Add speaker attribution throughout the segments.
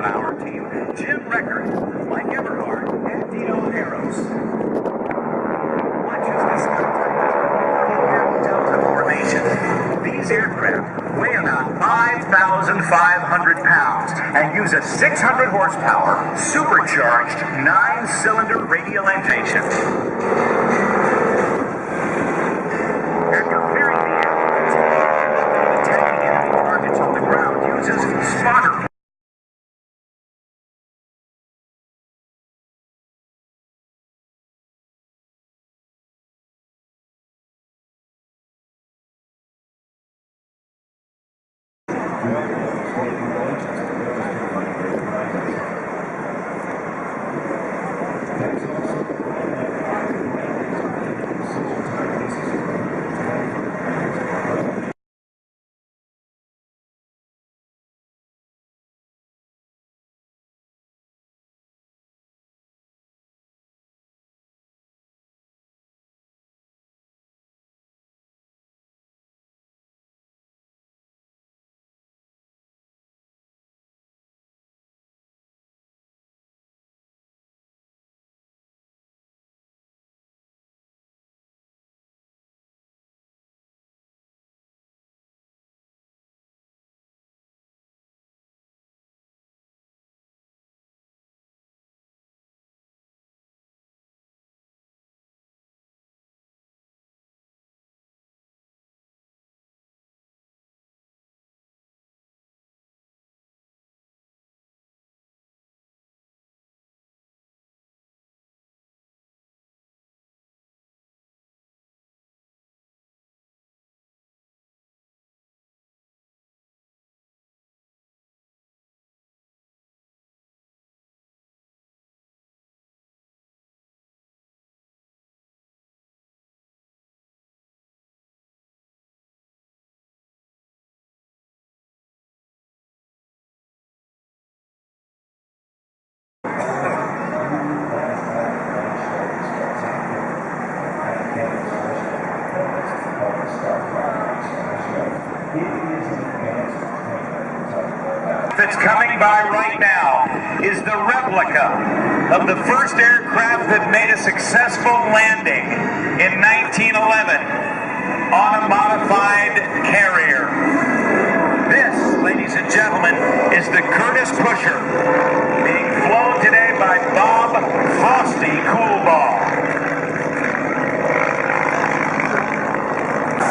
Speaker 1: our team, Jim Record, Mike Everhart, and Dino Harris. Watch as this Delta formation. These aircraft weigh about 5,500 pounds and use a 600 horsepower, supercharged 9-cylinder radial engine. After clearing the air, attacking enemy targets on the ground uses spotter. That's coming by right now is the replica of the first aircraft that made a successful landing in 1911 on a modified carrier. This, ladies and gentlemen, is the Curtiss Pusher, being flown today by Bob Frosty Coolball.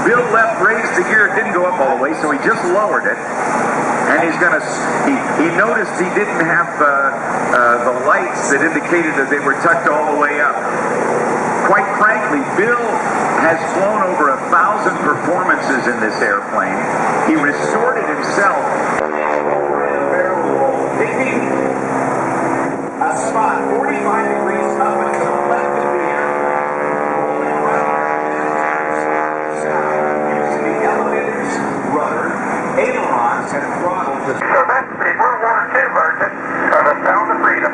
Speaker 2: Bill left raised the gear, it didn't go up all the way, so he just lowered it. And he's going to, he noticed he didn't have the lights that indicated that they were tucked all the way up. Quite frankly, Bill has flown over 1,000 performances in this airplane. He restored it himself. Taking a spot 45 degrees up and to the left of the air. Using the elevator's rudder, ailerons, and throttle.
Speaker 3: So that's the World War II version of the Sound of Freedom.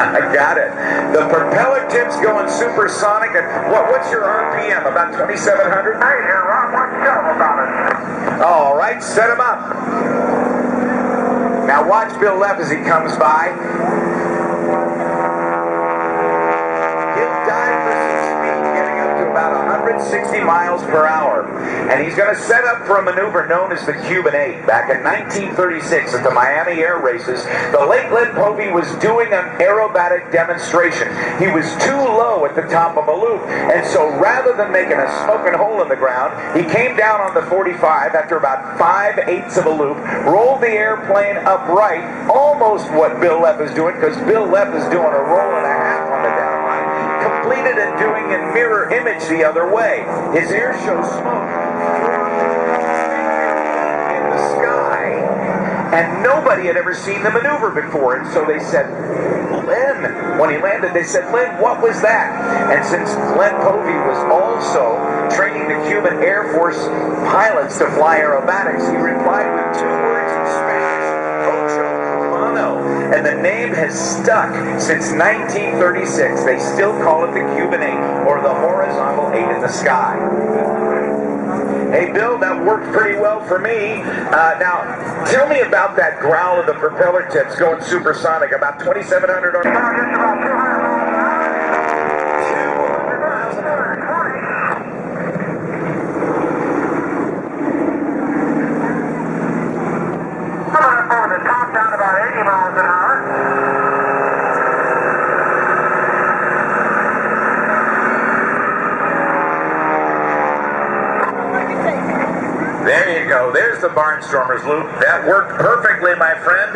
Speaker 2: I got it. The propeller tip's going supersonic. And what's your RPM? About 2,700?
Speaker 3: Hey there, Ron, what you tell them about it?
Speaker 2: All right, set him up. Now watch Bill Leff as he comes by. He'll dive for some speed, getting up to about 160 miles per hour. And he's going to set up for a maneuver known as the Cuban 8. Back in 1936 at the Miami Air Races, the late Len Povey was doing an aerobatic demonstration. He was too low at the top of a loop, and so rather than making a smoking hole in the ground, he came down on the 45 after about 5/8 of a loop, rolled the airplane upright, almost what Bill Leff is doing, because Bill Leff is doing a roll and a half on the downline, completed it doing a mirror image the other way. His ear shows smoke in the sky, and nobody had ever seen the maneuver before, and so they said, Len, when he landed, they said, Len, what was that? And since Len Povey was also training the Cuban Air Force pilots to fly aerobatics, he replied with 2 words in Spanish, Ocho Cubano, and the name has stuck since 1936. They still call it the Cuban 8, or the horizontal 8 in the sky. Hey, Bill, that worked pretty well for me. Now, tell me about that growl of the propeller tips going supersonic, about 2,700 or... There you go. There's the Barnstormers loop. That worked perfectly, my friend.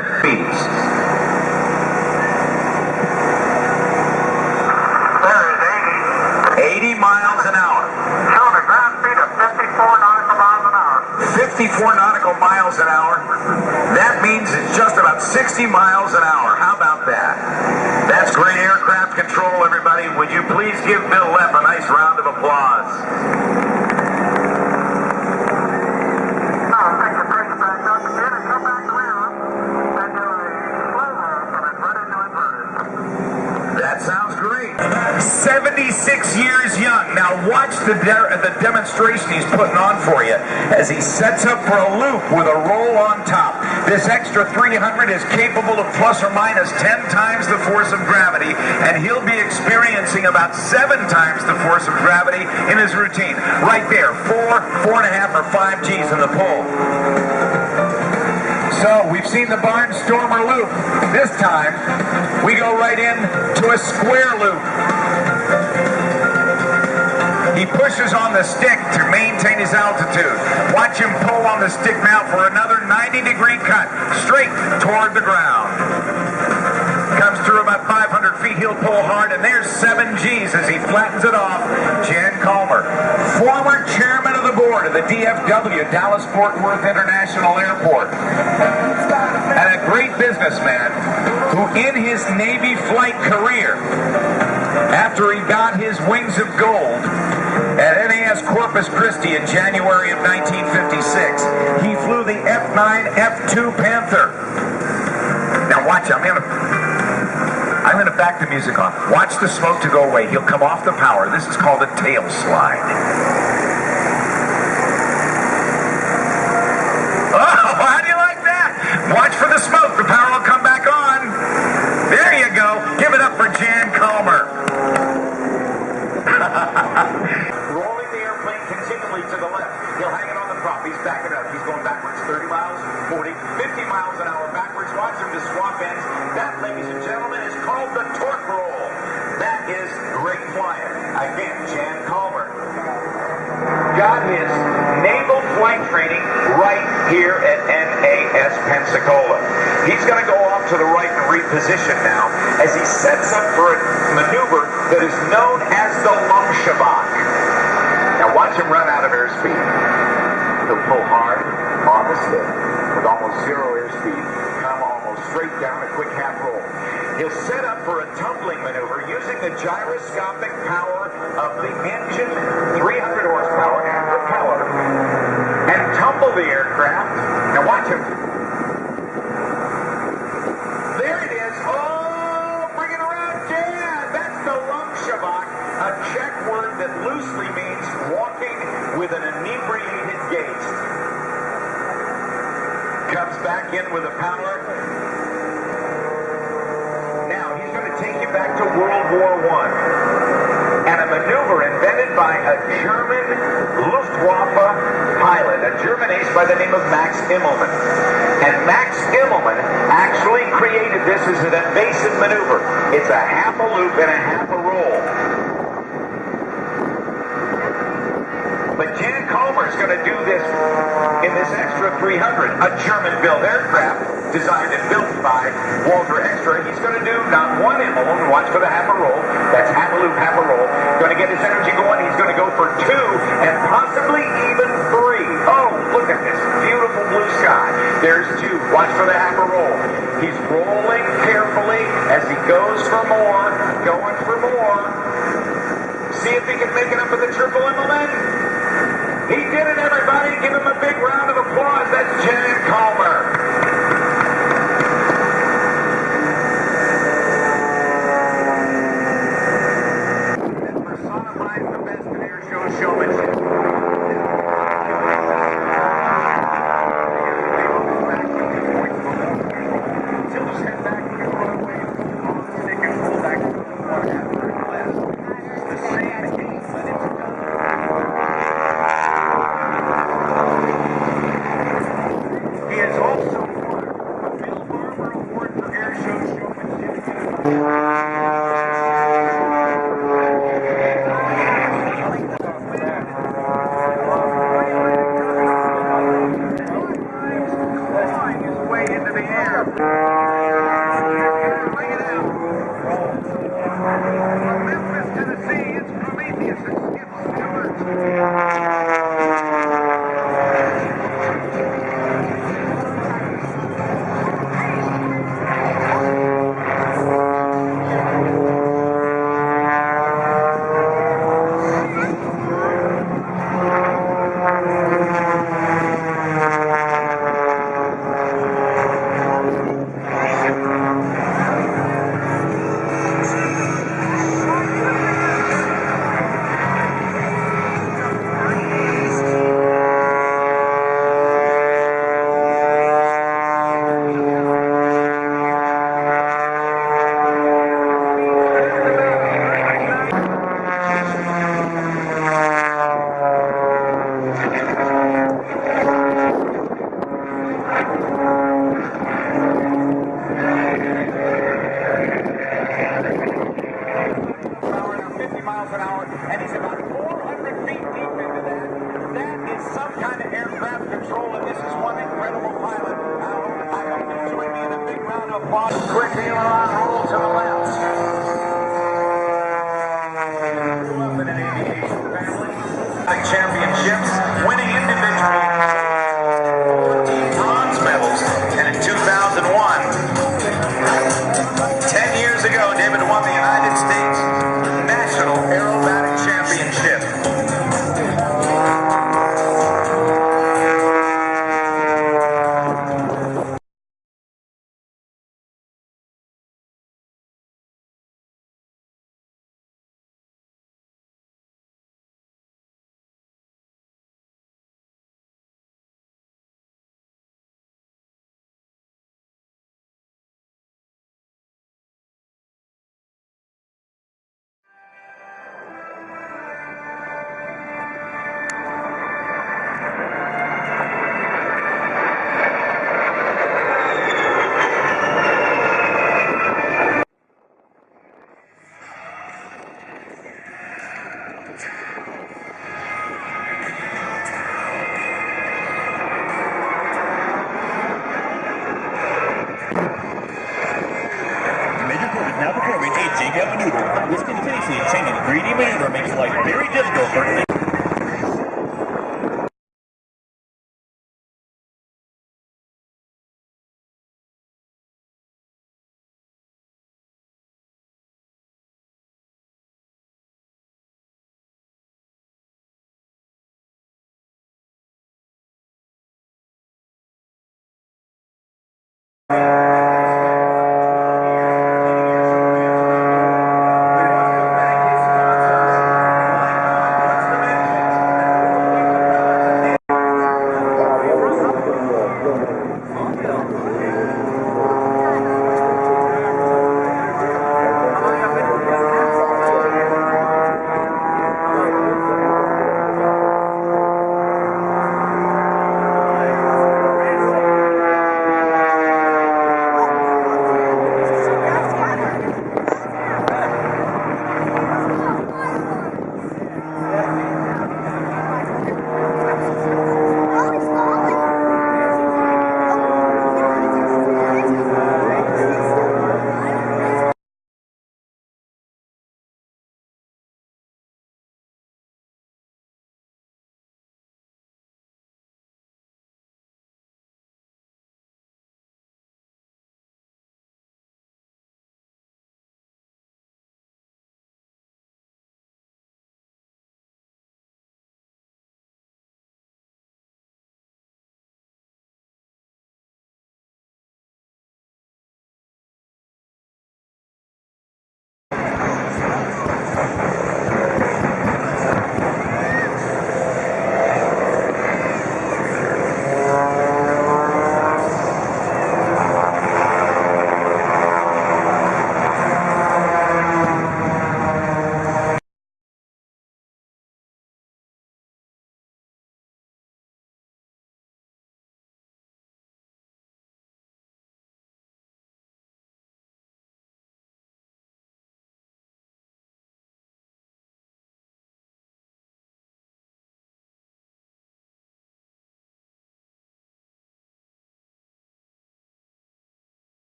Speaker 2: 80 miles an hour.
Speaker 3: Showing a ground speed of 54 nautical miles an hour.
Speaker 2: 54 nautical miles an hour. That means it's just about 60 miles an hour. How about that? That's great aircraft control, everybody. Would you please give Bill Lepp a nice round of applause? That sounds great. 76 years young. Now watch the demonstration he's putting on for you as he sets up for a loop with a roll on top. This extra 300 is capable of plus or minus 10 times the force of gravity, and he'll be experiencing about 7 times the force of gravity in his routine. Right there, 4, 4.5, or 5 G's in the pull. So we've seen the Barnstormer loop. This time, we go right in to a square loop. He pushes on the stick to maintain his altitude. Watch him pull on the stick now for another 90-degree cut, straight toward the ground. Comes through about 500 feet, he'll pull hard, and there's 7 G's as he flattens it off. Jan Calmer, former chairman of the board of the DFW, Dallas-Fort Worth International Airport, and a great businessman who in his Navy flight career, after he got his wings of gold at NAS Corpus Christi in January of 1956, he flew the F-9 F-2 Panther. Now watch, I'm going to back the music off. Watch the smoke to go away. He'll come off the power. This is called a tail slide. Oh, how do you like that? Watch for the smoke. The power will come back on. There you go. Give it up for Jan Calmer. Rolling the airplane continually to the left. He'll hang it on the prop. He's backing up. He's going backwards 30 miles, 40, 50 miles an hour backwards. Watch him to swap ends. That, ladies and gentlemen, is called the torque roll. That is great flying. Again, Jan Calmer got his naval flight training right here at NAS Pensacola. He's going to go off to the right and reposition now as he sets up for a maneuver that is known as the Lumshabak. Now watch him run out of airspeed. He'll pull hard on the stick with almost 0 airspeed, come almost straight down a quick half roll. He'll set up for a tumbling maneuver using the gyroscopic power of the engine, 300 horsepower and propeller, and tumble the aircraft. Now watch him. There it is. Oh, bring it around, Jan. That's the Lumshabak, a Czech word that loosely means walking with an inebriated gait. Comes back in with a power. Now he's going to take you back to World War I and a maneuver invented by a German Luftwaffe pilot, a German ace by the name of Max Immelmann. And Max Immelmann actually created this as an evasive maneuver. It's a half a loop and a half a roll. But Jan Calmer is going to do this in this extra 300, a German-built aircraft designed and built by Walter Extra. He's going to do not one Immelmann, watch for the half a roll. That's half a loop, half a roll. Going to get his energy going. He's going to go for 2 and possibly even 3. Oh, look at this beautiful blue sky. There's 2. Watch for the half a roll. He's rolling carefully as he goes for more, going for more. See if he can make it up with the triple Immelmann. He did it, everybody. Give him a big round of applause. That's Jan Calmer. That personifies the best in air show showmanship. Championships, winning individual bronze medals, and in 2001, 10 years ago, David won the United States National Aerobatic Championship.
Speaker 4: This continuously changing 3D maneuver makes life very difficult for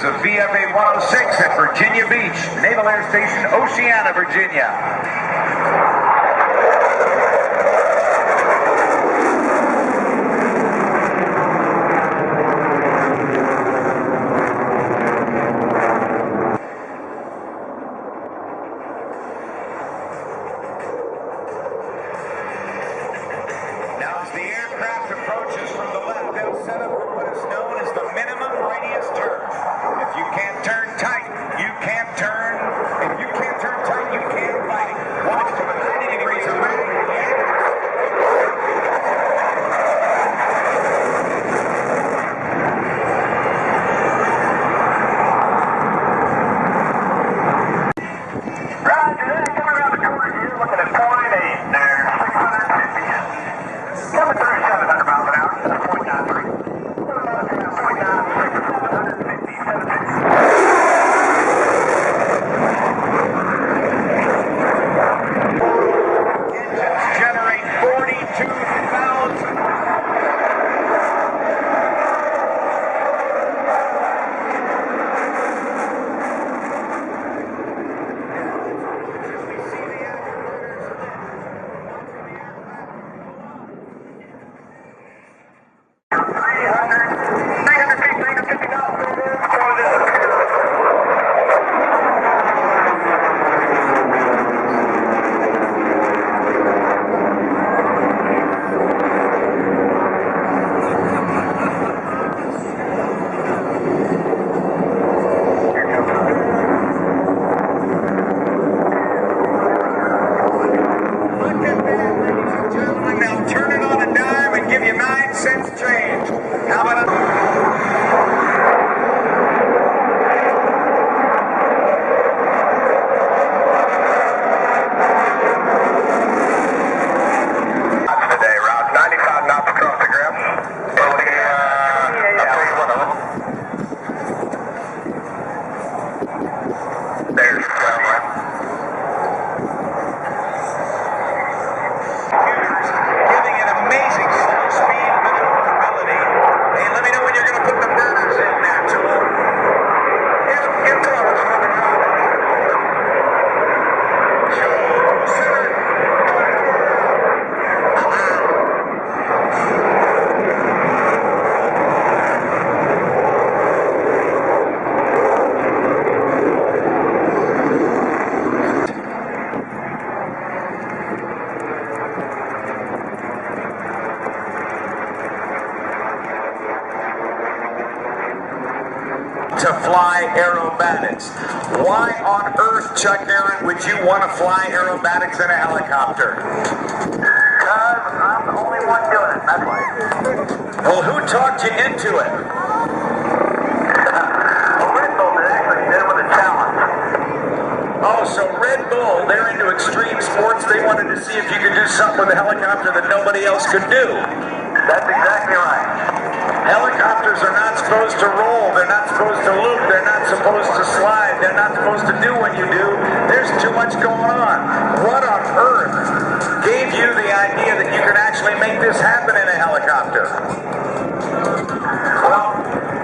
Speaker 1: The VFA 106 at Virginia Beach, Naval Air Station, Oceana, Virginia. Now as the aircraft approaches from the left, they'll set up for what is known as the minimum radius turn. If you can't turn tight, you can't turn. If you can't turn tight, you can't fight. Watch to the 90 degrees around.
Speaker 3: Roger that. Coming around the corner here, looking at point 8 there, 650. Coming through 700 miles an hour, 7.93. 750, 750.
Speaker 1: Generate 42,000. Now turn it on a dime and give you 9 cents change. How about
Speaker 3: Today, route 95 knots across the grip. I'll tell you one of them. There's the camera.
Speaker 1: giving it amazing slow speed maneuverability? Hey, let me know when you're going to put the burners in there, Tool. Get going. To fly aerobatics. Why on earth, Chuck Aaron, would you want to fly aerobatics in a helicopter?
Speaker 3: Because I'm the only one doing it, that's why.
Speaker 1: Well, who talked you into it?
Speaker 3: Well, Red Bull did actually did it with a challenge.
Speaker 1: Oh, so Red Bull, they're into extreme sports. They wanted to see if you could do something with a helicopter that nobody else could do.
Speaker 3: That's exactly right.
Speaker 1: Helicopters are not supposed to roll. They're not supposed to loop. They're not supposed to slide. They're not supposed to do what you do. There's too much going on. What on earth gave you the idea that you could actually make this happen in a helicopter?
Speaker 3: Well,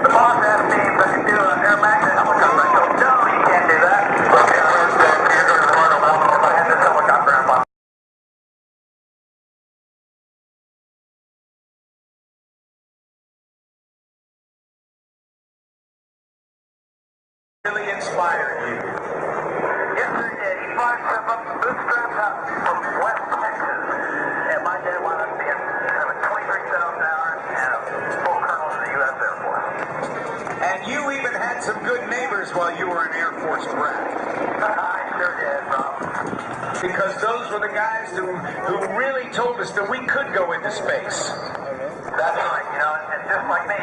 Speaker 3: the boss asked me if I could do an air magnet helicopter. I go, no, you can't do that. Okay, you're going to run a while if I had this helicopter in my
Speaker 1: Really inspired you.
Speaker 3: Yes, sir, he did. He flies stuff up bootstraps out from West Texas. And my dad wound up being having 23,000 hours and a full colonel in the U.S. Air Force.
Speaker 1: And you even had some good neighbors while you were an Air Force brat.
Speaker 3: I sure did, Rob.
Speaker 1: Because those were the guys who really told us that we could go into space.
Speaker 3: That's right, you know, and just like me,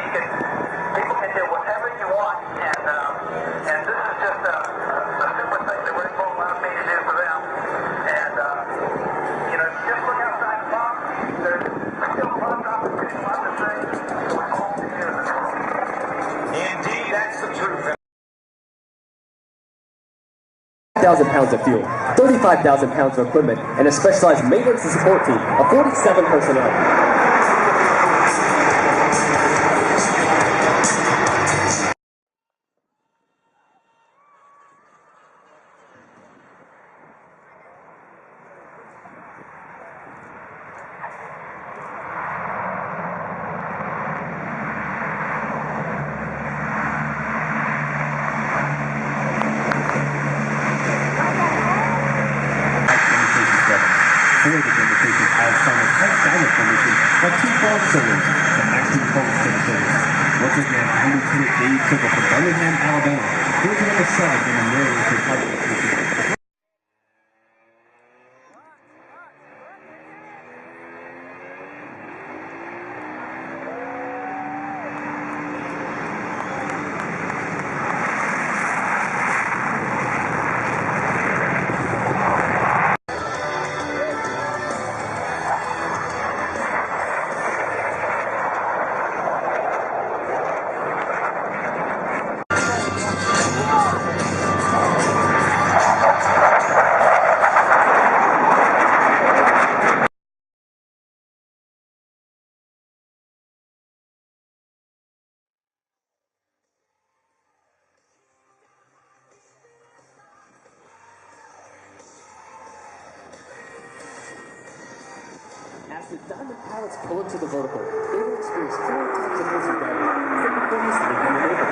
Speaker 3: people can do whatever you want, and this is just a super thing that Red Bull allowed me to do for them. And, you know, just look outside the box, there's still lots of opportunities, lots of things we all can do in this world.
Speaker 1: Indeed, that's the truth.
Speaker 5: 1,000 pounds of fuel, 35,000 pounds of equipment, and a specialized maintenance and support team of 47 personnel.
Speaker 6: but 2 false soldiers from 19 Colts to the service. Once again, I'm Lieutenant Dave Tickle from Birmingham, Alabama. Here's number 7 in the Maryland Republic.
Speaker 5: As the Diamond pilots pull into the vertical, they will experience 4 types of missile damage from the police leaving the neighborhood.